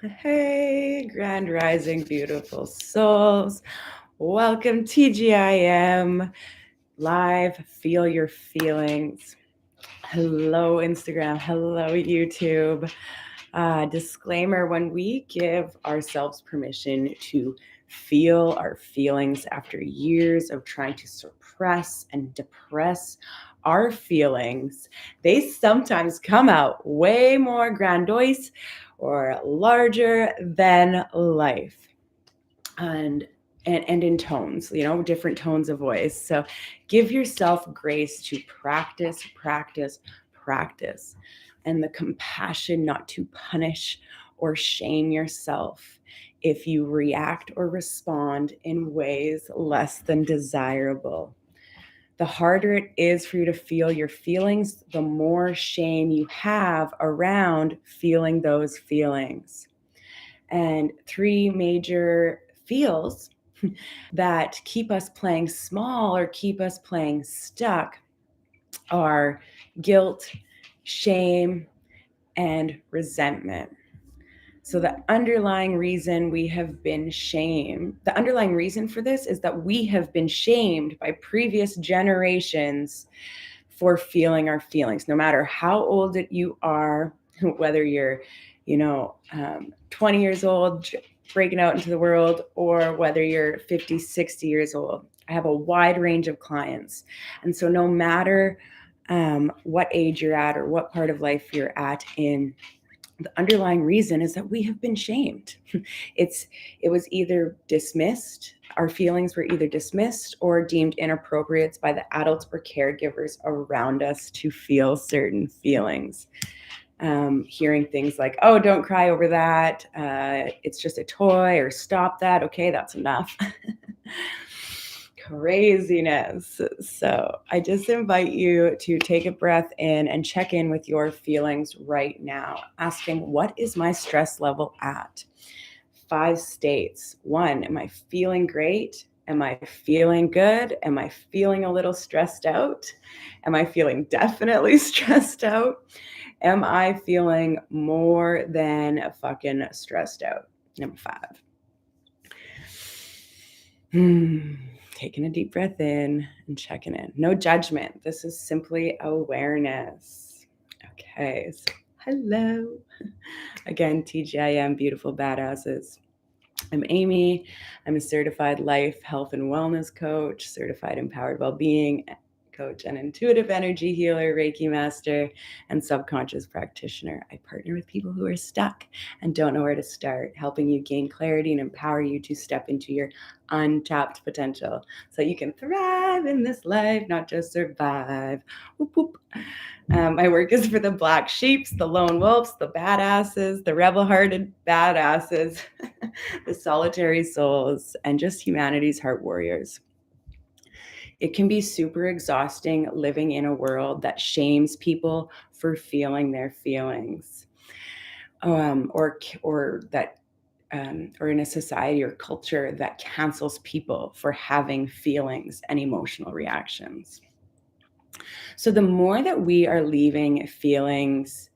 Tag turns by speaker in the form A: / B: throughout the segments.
A: Hey, Grand Rising, beautiful souls. Welcome, TGIM, live, feel your feelings. Hello, Instagram. Hello, YouTube. Disclaimer, when we give ourselves permission to feel our feelings after years of trying to suppress and depress our feelings, they sometimes come out way more grandiose or larger than life. And in tones, different tones of voice. So give yourself grace to practice, and the compassion not to punish or shame yourself if you react or respond in ways less than desirable. The harder it is for you to feel your feelings, the more shame you have around feeling those feelings. And three major feels that keep us playing small or keep us playing stuck are guilt, shame, and resentment. So the underlying reason the underlying reason for this is that we have been shamed by previous generations for feeling our feelings, no matter how old you are, whether you're, 20 years old, breaking out into the world, or whether you're 50, 60 years old. I have a wide range of clients. And so no matter what age you're at or what part of life you're at in, the underlying reason is that we have been shamed. It was either dismissed, our feelings were either dismissed or deemed inappropriate by the adults or caregivers around us to feel certain feelings. Hearing things like, oh, don't cry over that, it's just a toy, or stop that, okay, that's enough. Craziness. So I just invite you to take a breath in and check in with your feelings right now, asking, what is my stress level at? 5 states. 1, am I feeling great? Am I feeling good? Am I feeling a little stressed out? Am I feeling definitely stressed out? Am I feeling more than fucking stressed out? Number 5. Taking a deep breath in and checking in. No judgment. This is simply awareness. Okay, so hello. Again, TGIM, beautiful badasses. I'm Amy. I'm a certified life, health, and wellness coach, certified empowered well-being coach, and intuitive energy healer, Reiki master, and subconscious practitioner. I partner with people who are stuck and don't know where to start, helping you gain clarity and empower you to step into your untapped potential so you can thrive in this life, not just survive. Whoop, whoop. My work is for the black sheeps, the lone wolves, the badasses, the rebel-hearted badasses, the solitary souls, and just humanity's heart warriors. It can be super exhausting living in a world that shames people for feeling their feelings, or in a society or culture that cancels people for having feelings and emotional reactions. So the more that we are leaving feelings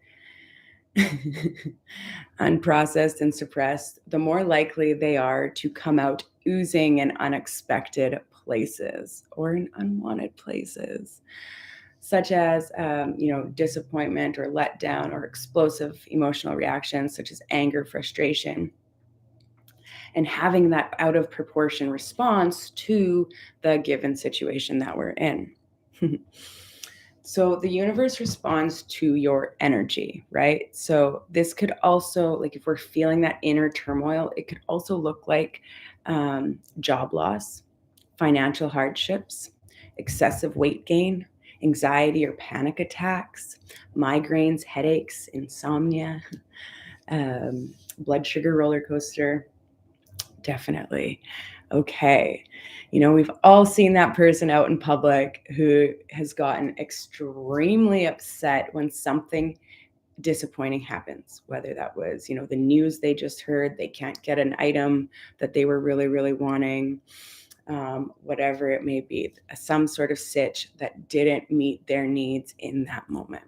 A: unprocessed and suppressed, the more likely they are to come out oozing in unexpected places or in unwanted places, such as disappointment or letdown, or explosive emotional reactions such as anger, frustration, and having that out of proportion response to the given situation that we're in. So the universe responds to your energy, right? So this could also, like, if we're feeling that inner turmoil, it could also look like job loss, financial hardships, excessive weight gain, anxiety or panic attacks, migraines, headaches, insomnia, blood sugar roller coaster. Definitely. Okay. We've all seen that person out in public who has gotten extremely upset when something disappointing happens, whether that was, the news they just heard, they can't get an item that they were really, really wanting, whatever it may be, some sort of sitch that didn't meet their needs in that moment.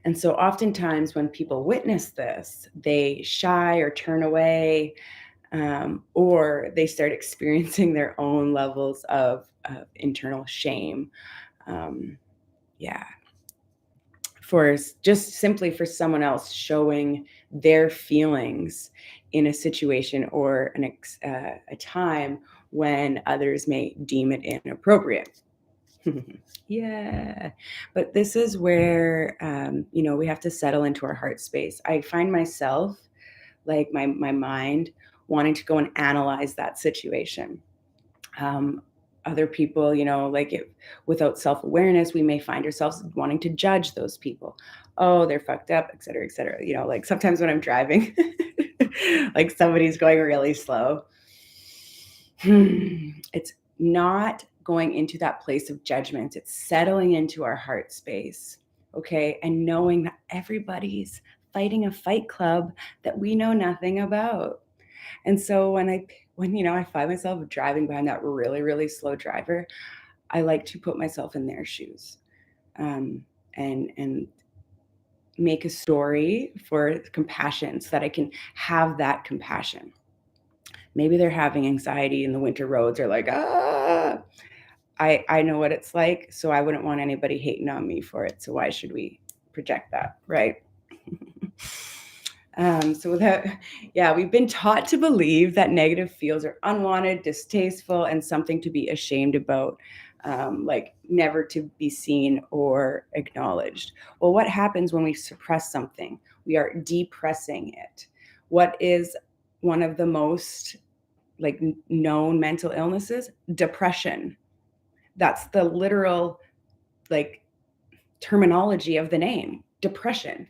A: And so oftentimes when people witness this, they shy or turn away, or they start experiencing their own levels of internal shame. Um, yeah, just simply for someone else showing their feelings in a situation or a time when others may deem it inappropriate. Yeah, but this is where we have to settle into our heart space. I find myself, like, my mind wanting to go and analyze that situation. um, Other people, like, without self-awareness, we may find ourselves wanting to judge those people. Oh, they're fucked up, et cetera, et cetera. Like, sometimes when I'm driving, like, somebody's going really slow. It's not going into that place of judgment. It's settling into our heart space, okay? And knowing that everybody's fighting a fight club that we know nothing about. And so when I find myself driving behind that really, really slow driver, I like to put myself in their shoes, um, and make a story for compassion so that I can have that compassion. Maybe they're having anxiety in the winter roads, or like, I know what it's like, so I wouldn't want anybody hating on me for it. So why should we project that, right? So without, yeah, we've been taught to believe that negative feels are unwanted, distasteful, and something to be ashamed about, like never to be seen or acknowledged. Well, what happens when we suppress something? We are depressing it. What is one of the most, like, known mental illnesses? Depression. That's the literal, like, terminology of the name, depression.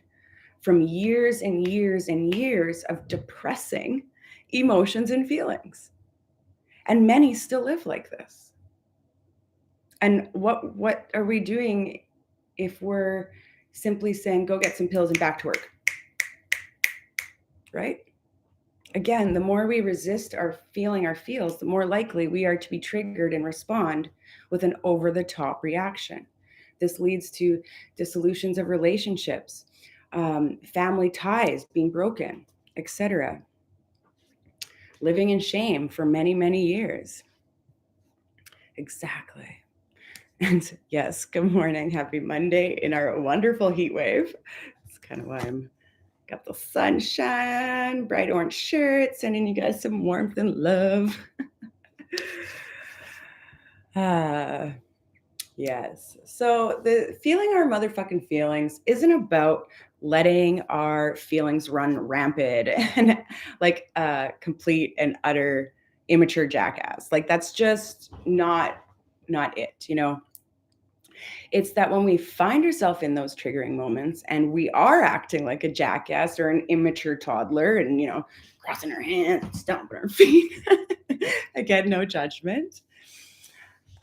A: From years and years and years of depressing emotions and feelings. And many still live like this. And what are we doing if we're simply saying, go get some pills and back to work? Right? Again, the more we resist our feels, the more likely we are to be triggered and respond with an over the top reaction. This leads to dissolutions of relationships, family ties being broken, etc. Living in shame for many, many years. Exactly. And yes, good morning. Happy Monday in our wonderful heat wave. That's kind of why I'm got the sunshine, bright orange shirt, sending you guys some warmth and love. Yes. So the feeling our motherfucking feelings isn't about letting our feelings run rampant and like complete and utter immature jackass. Like, that's just not it. It's that when we find ourselves in those triggering moments and we are acting like a jackass or an immature toddler and, crossing our hands, stomping our feet, again, no judgment,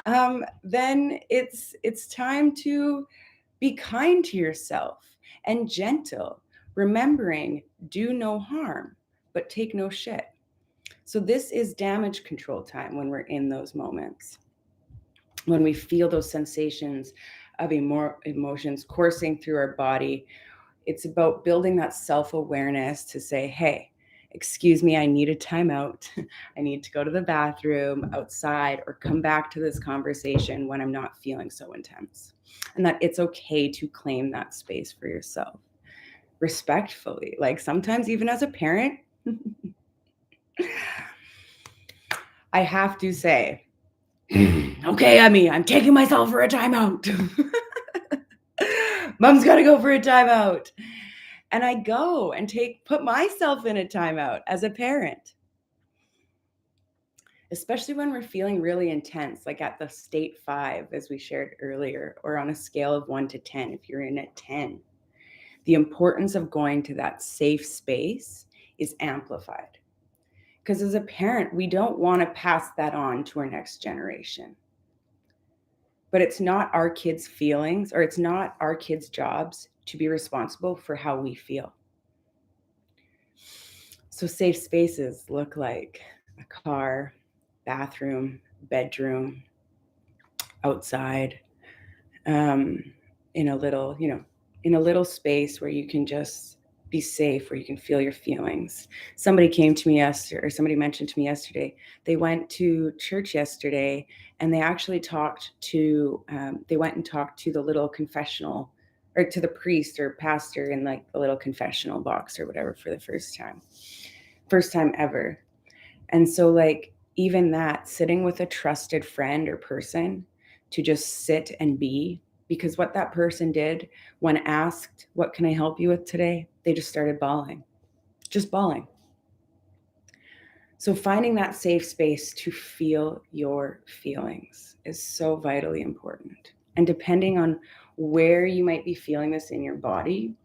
A: then it's time to be kind to yourself and gentle, remembering do no harm, but take no shit. So this is damage control time when we're in those moments, when we feel those sensations of emotions coursing through our body. It's about building that self-awareness to say, hey, excuse me, I need a timeout. I need to go to the bathroom, outside, or come back to this conversation when I'm not feeling so intense. And that it's okay to claim that space for yourself respectfully. Like, sometimes even as a parent, I have to say, okay, Emmy, I'm taking myself for a timeout. Mom's got to go for a timeout. And I go and put myself in a timeout as a parent, especially when we're feeling really intense, like at the state 5, as we shared earlier, or on a scale of 1 to 10, if you're in at 10. The importance of going to that safe space is amplified. Because as a parent, we don't want to pass that on to our next generation. But it's not our kids' feelings, or it's not our kids' jobs to be responsible for how we feel. So safe spaces look like a car, bathroom, bedroom, outside, in a little, in a little space where you can just be safe, where you can feel your feelings. Somebody came to me yesterday, or somebody mentioned to me yesterday, they went to church yesterday and they actually they went and talked to the little confessional, or to the priest or pastor in like the little confessional box or whatever, for the first time ever. And so, like, even that, sitting with a trusted friend or person to just sit and be, because what that person did when asked, "What can I help you with today?" they just started bawling, just bawling. So, finding that safe space to feel your feelings is so vitally important. And depending on where you might be feeling this in your body,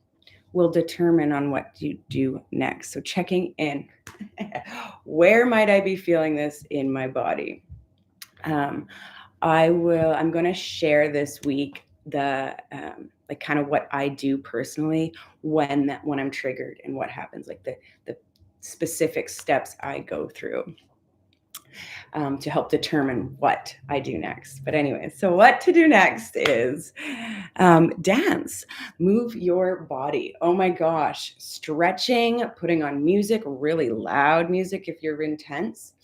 A: will determine on what you do next. So checking in, where might I be feeling this in my body? I'm going to share this week the like kind of what I do personally when I'm triggered and what happens, like the specific steps I go through to help determine what I do next. But anyway, so what to do next is dance, move your body. Oh my gosh, stretching, putting on music, really loud music if you're intense.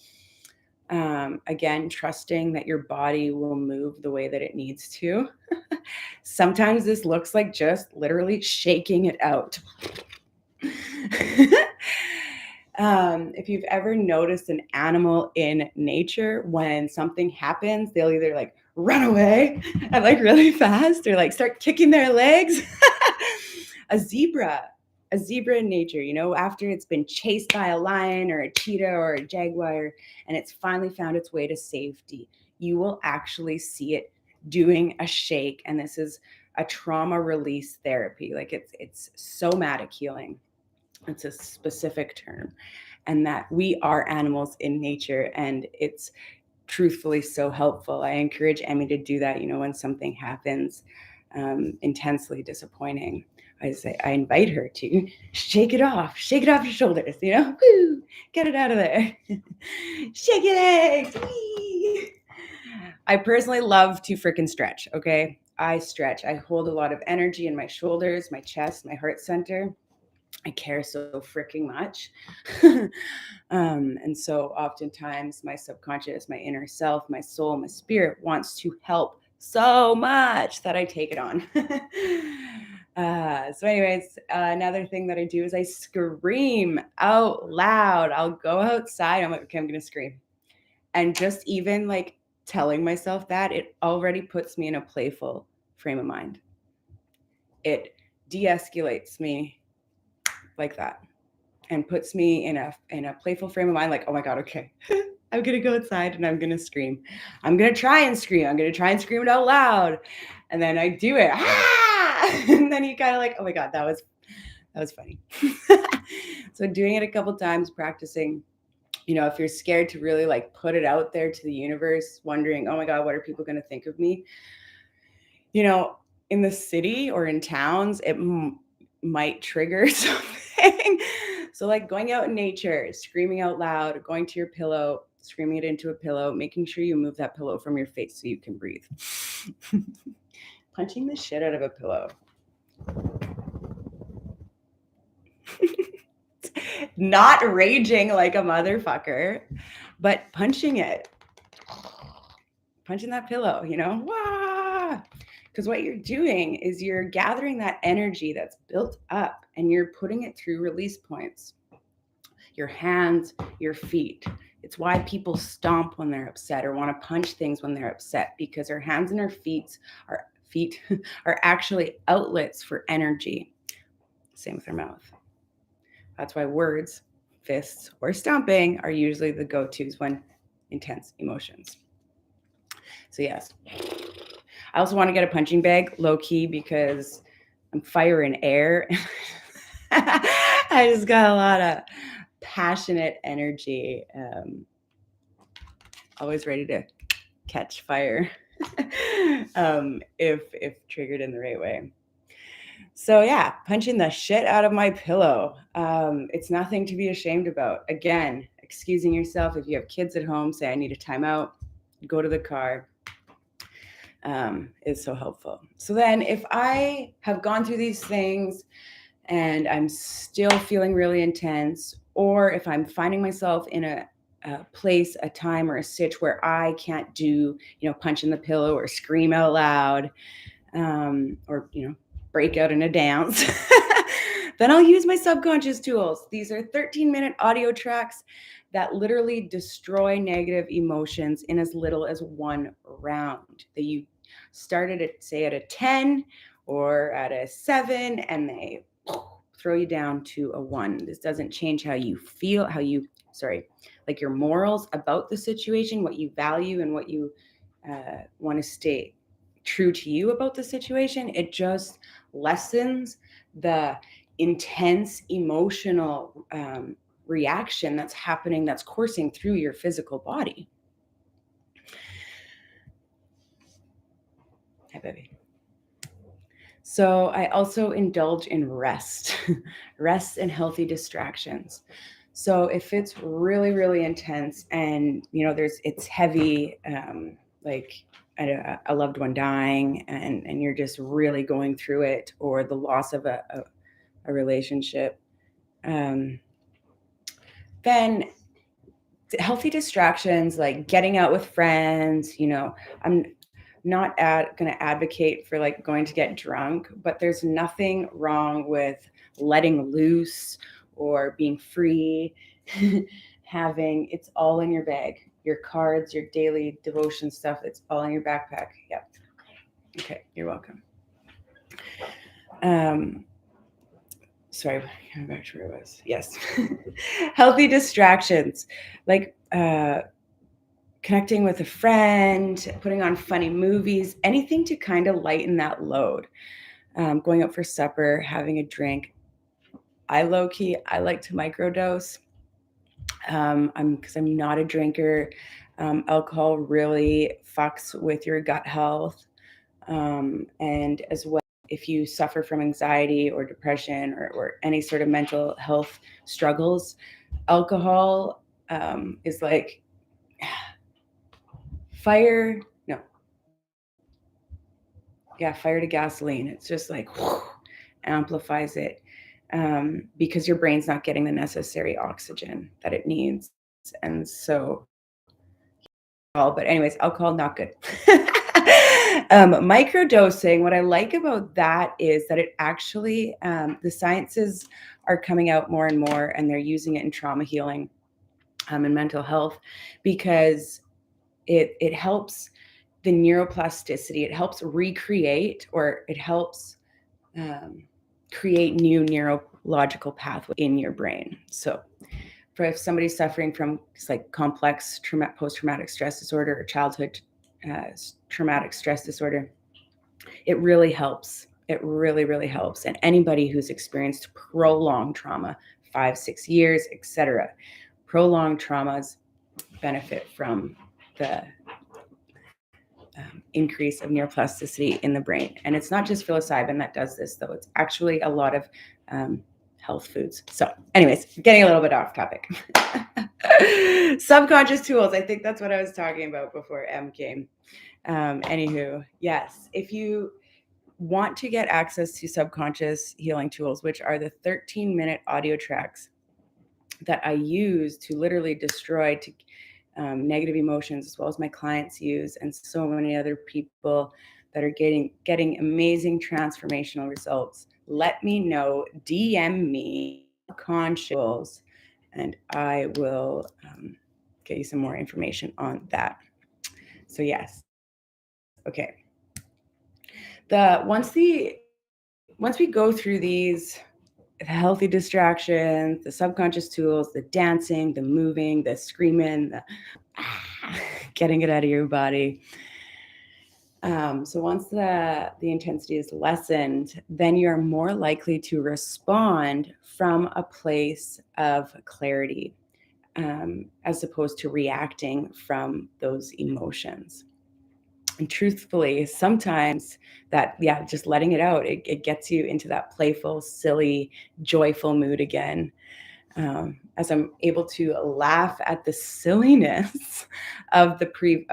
A: Again, trusting that your body will move the way that it needs to. Sometimes this looks like just literally shaking it out. If you've ever noticed an animal in nature, when something happens, they'll either like run away and like really fast, or like start kicking their legs. a zebra a zebra in nature, after it's been chased by a lion or a cheetah or a jaguar and it's finally found its way to safety, you will actually see it doing a shake. And this is a trauma release therapy. Like it's somatic healing. It's a specific term. And that we are animals in nature, and it's truthfully so helpful. I encourage Emmy to do that, when something happens intensely disappointing. I invite her to shake it off your shoulders, woo, get it out of there. Shake your legs. Wee. I personally love to freaking stretch, okay? I stretch. I hold a lot of energy in my shoulders, my chest, my heart center. I care so freaking much. And so oftentimes my subconscious, my inner self, my soul, my spirit wants to help so much that I take it on. So anyways, another thing that I do is I scream out loud. I'll go outside. I'm like, okay, I'm going to scream. And just even like telling myself that, it already puts me in a playful frame of mind. It de-escalates me like that and puts me in a playful frame of mind, like, oh my God, okay, I'm gonna go outside and I'm gonna scream. I'm gonna try and scream. I'm gonna try and scream it out loud. And then I do it. And then you kind of like, oh my God, that was funny. So doing it a couple times, practicing, if you're scared to really like put it out there to the universe, wondering, oh my God, what are people gonna think of me? In the city or in towns, it might trigger something. So like going out in nature, screaming out loud, going to your pillow, screaming it into a pillow, making sure you move that pillow from your face so you can breathe. Punching the shit out of a pillow. Not raging like a motherfucker, but punching it. Punching that pillow, Wah! Because what you're doing is you're gathering that energy that's built up and you're putting it through release points. Your hands, your feet. It's why people stomp when they're upset or want to punch things when they're upset, because our hands and our feet are actually outlets for energy. Same with our mouth. That's why words, fists, or stomping are usually the go-tos when intense emotions. So yes. I also want to get a punching bag, low key, because I'm fire and air. I just got a lot of passionate energy. Always ready to catch fire if triggered in the right way. So yeah, punching the shit out of my pillow. It's nothing to be ashamed about. Again, excusing yourself. If you have kids at home, say, I need a timeout, go to the car. is so helpful. So then if I have gone through these things and I'm still feeling really intense, or if I'm finding myself in a place, a time, or a sitch where I can't do, punch in the pillow or scream out loud, or break out in a dance, then I'll use my subconscious tools. These are 13-minute audio tracks that literally destroy negative emotions in as little as one round. That you started at, say, at a 10 or at a 7, and they throw you down to a 1. This doesn't change how you feel, like your morals about the situation, what you value, and what you want to stay true to you about the situation. It just lessens the intense emotional reaction that's happening, that's coursing through your physical body. Hi, baby. So I also indulge in rest, rest and healthy distractions. So if it's really, really intense and, it's heavy, like a loved one dying, and you're just really going through it, or the loss of a relationship, then healthy distractions like getting out with friends, I'm not going to advocate for like going to get drunk, but there's nothing wrong with letting loose or being free. Having it's all in your bag, your cards, your daily devotion stuff, it's all in your backpack. Yep. Okay, you're welcome. Sorry, coming back to where I was. Yes. Healthy distractions like connecting with a friend, putting on funny movies, anything to kind of lighten that load. Going out for supper, having a drink. I like to microdose. Because I'm not a drinker. Alcohol really fucks with your gut health. And as well, if you suffer from anxiety or depression, or any sort of mental health struggles, alcohol is like fire to gasoline. It's just like amplifies it, because your brain's not getting the necessary oxygen that it needs. And so, but anyways, alcohol, not good. Microdosing, what I like about that is that it actually, the sciences are coming out more and more, and they're using it in trauma healing, and mental health, because it helps the neuroplasticity. It helps recreate, or it helps create new neurological pathways in your brain. So for if somebody's suffering from like complex post-traumatic stress disorder or childhood traumatic stress disorder, it really helps. It really, really helps. And anybody who's experienced prolonged trauma, 5-6 years, etc., prolonged traumas benefit from the increase of neuroplasticity in the brain. And it's not just psilocybin that does this, though. It's actually a lot of health foods. So anyways, getting a little bit off topic. Subconscious tools. I think that's what I was talking about before M came. Anywho, yes, if you want to get access to subconscious healing tools, which are the 13-minute audio tracks that I use to literally destroy negative emotions, as well as my clients use, and so many other people that are getting amazing transformational results, let me know. DM me conscious, and I will get you some more information on that. So yes, okay. Once we go through these healthy distractions, the subconscious tools, the dancing, the moving, the screaming, the getting it out of your body. So once the intensity is lessened, then you're more likely to respond from a place of clarity, as opposed to reacting from those emotions. And truthfully, sometimes just letting it out, it gets you into that playful, silly, joyful mood again. As I'm able to laugh at the silliness of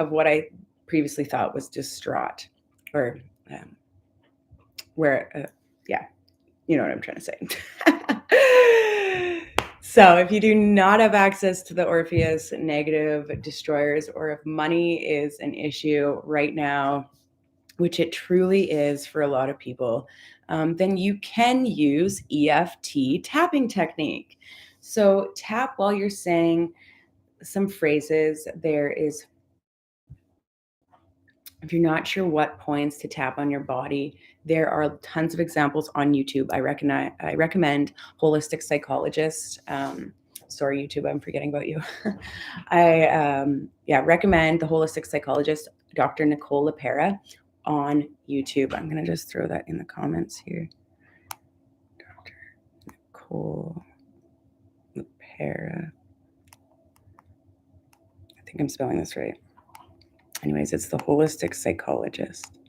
A: what I previously thought was distraught. or where, yeah, you know what I'm trying to say. So if you do not have access to the Orpheus negative destroyers, or if money is an issue right now, which it truly is for a lot of people, then you can use EFT tapping technique. So tap while you're saying some phrases. If you're not sure what points to tap on your body, there are tons of examples on YouTube. I recommend Holistic Psychologist. Sorry, YouTube, I'm forgetting about you. I recommend the Holistic Psychologist, Dr. Nicole LaPera, on YouTube. I'm gonna just throw that in the comments here. Dr. Nicole LaPera. I think I'm spelling this right. Anyways, it's the Holistic Psychologist.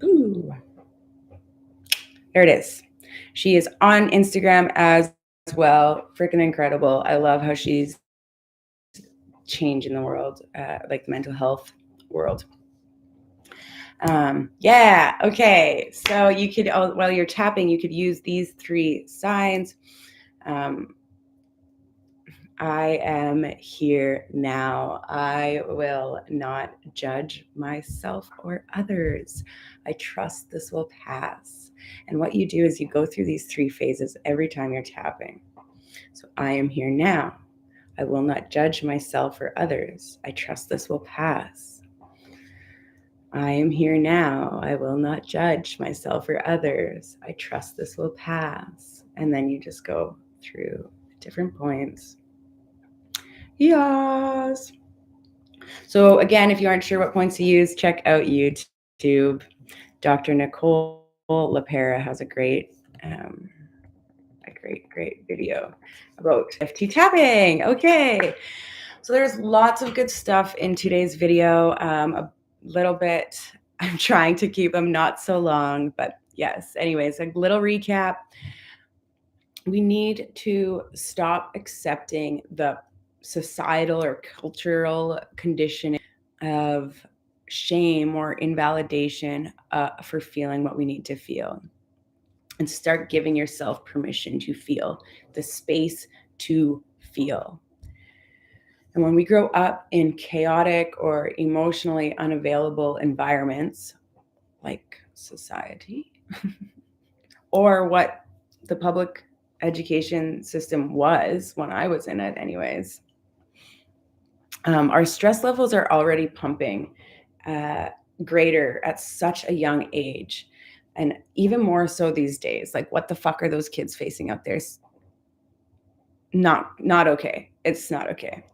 A: Ooh. There it is. She is on Instagram as well. Freaking incredible. I love how she's changing the world, like the mental health world. Yeah. Okay. So you could, while you're tapping, you could use these 3 signs. I am here now. I will not judge myself or others. I trust this will pass. And what you do is you go through these 3 phases every time you're tapping. So I am here now. I will not judge myself or others. I trust this will pass. I am here now. I will not judge myself or others. I trust this will pass. And then you just go through different points. Yes. So again, if you aren't sure what points to use, check out YouTube. Dr. Nicole LaPera has a great video about EFT tapping. Okay. So there's lots of good stuff in today's video. A little bit, I'm trying to keep them not so long, but yes. Anyways, a little recap. We need to stop accepting the societal or cultural conditioning of shame or invalidation for feeling what we need to feel, and start giving yourself permission to feel, the space to feel. And when we grow up in chaotic or emotionally unavailable environments like society or what the public education system was when I was in it anyways, our stress levels are already pumping greater at such a young age. And even more so these days. Like, what the fuck are those kids facing out there? Not okay. It's not okay.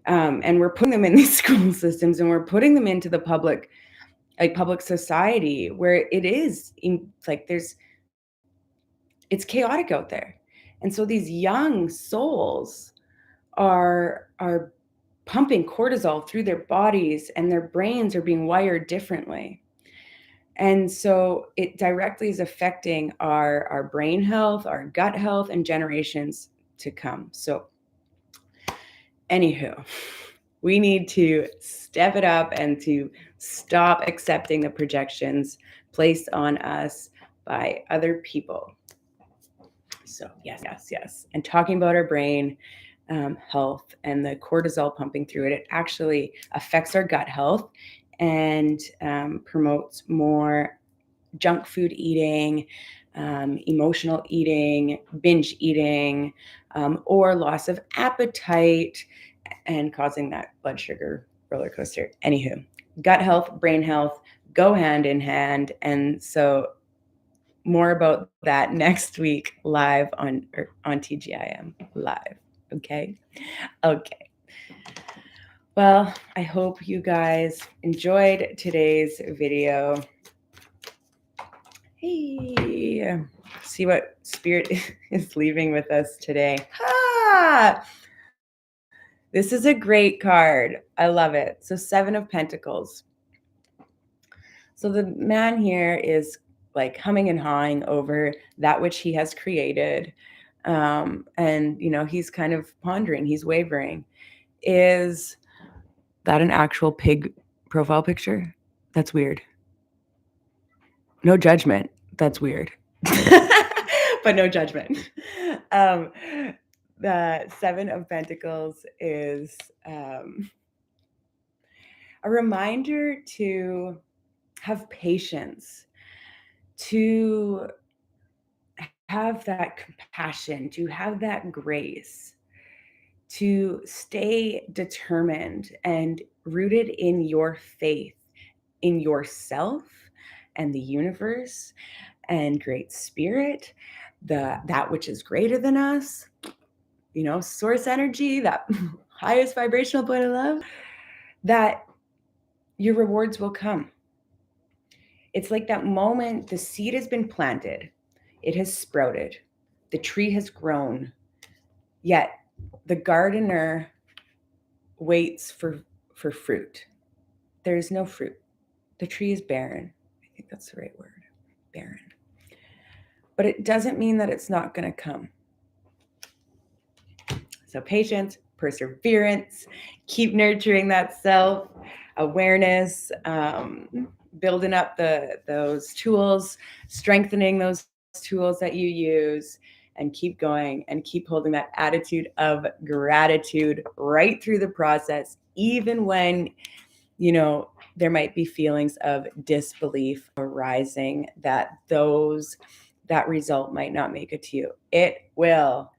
A: And we're putting them in these school systems, and we're putting them into the public society, where it is it's chaotic out there. And so these young souls are pumping cortisol through their bodies, and their brains are being wired differently. And so it directly is affecting our brain health, our gut health, and generations to come. So anywho, we need to step it up and to stop accepting the projections placed on us by other people. So yes. And talking about our brain health and the cortisol pumping through it, it actually affects our gut health and promotes more junk food eating, emotional eating, binge eating, or loss of appetite, and causing that blood sugar roller coaster. Anywho, gut health, brain health go hand in hand. And so more about that next week live on TGIM live. Okay. Well, I hope you guys enjoyed today's video. Hey, see what spirit is leaving with us today. This is a great card. I love it. So 7 of Pentacles. So the man here is like humming and hawing over that which he has created. And, he's kind of pondering, he's wavering. Is that an actual pig profile picture? That's weird. No judgment. That's weird. But no judgment. The Seven of Pentacles is a reminder to have patience, to have that compassion, to have that grace, to stay determined and rooted in your faith, in yourself and the universe and great spirit, that which is greater than us, source energy, that highest vibrational point of love, that your rewards will come. It's like that moment the seed has been planted, it has sprouted, the tree has grown, yet the gardener waits for fruit. There is no fruit. The tree is barren. I think that's the right word, barren. But it doesn't mean that it's not going to come. So patience, perseverance, keep nurturing that self-awareness, building up those tools, strengthening those tools that you use, and keep going and keep holding that attitude of gratitude right through the process, even when, there might be feelings of disbelief arising that result might not make it to you. It will.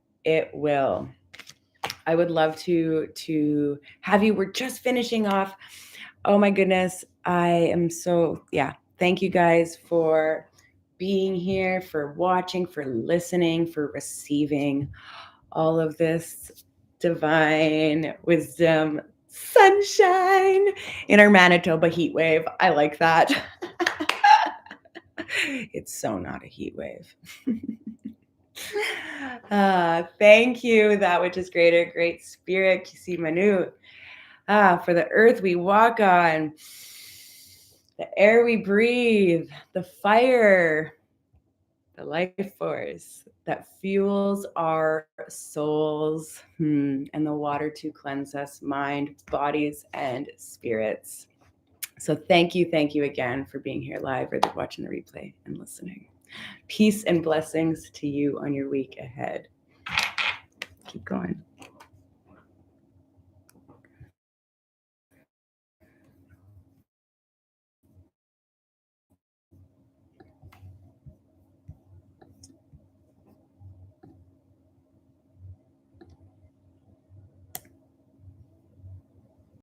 A: I would love to have you. We're just finishing off. Oh my goodness. I am so, thank you guys for being here, for watching, for listening, for receiving all of this divine wisdom, sunshine in our Manitoba heat wave. I like that. It's so not a heat wave. Thank you, that which is greater, great spirit, Kisi Manu. For the earth we walk on, the air we breathe, the fire, the life force that fuels our souls, and the water to cleanse us, mind, bodies, and spirits. So thank you again for being here live or watching the replay and listening. Peace and blessings to you on your week ahead. Keep going.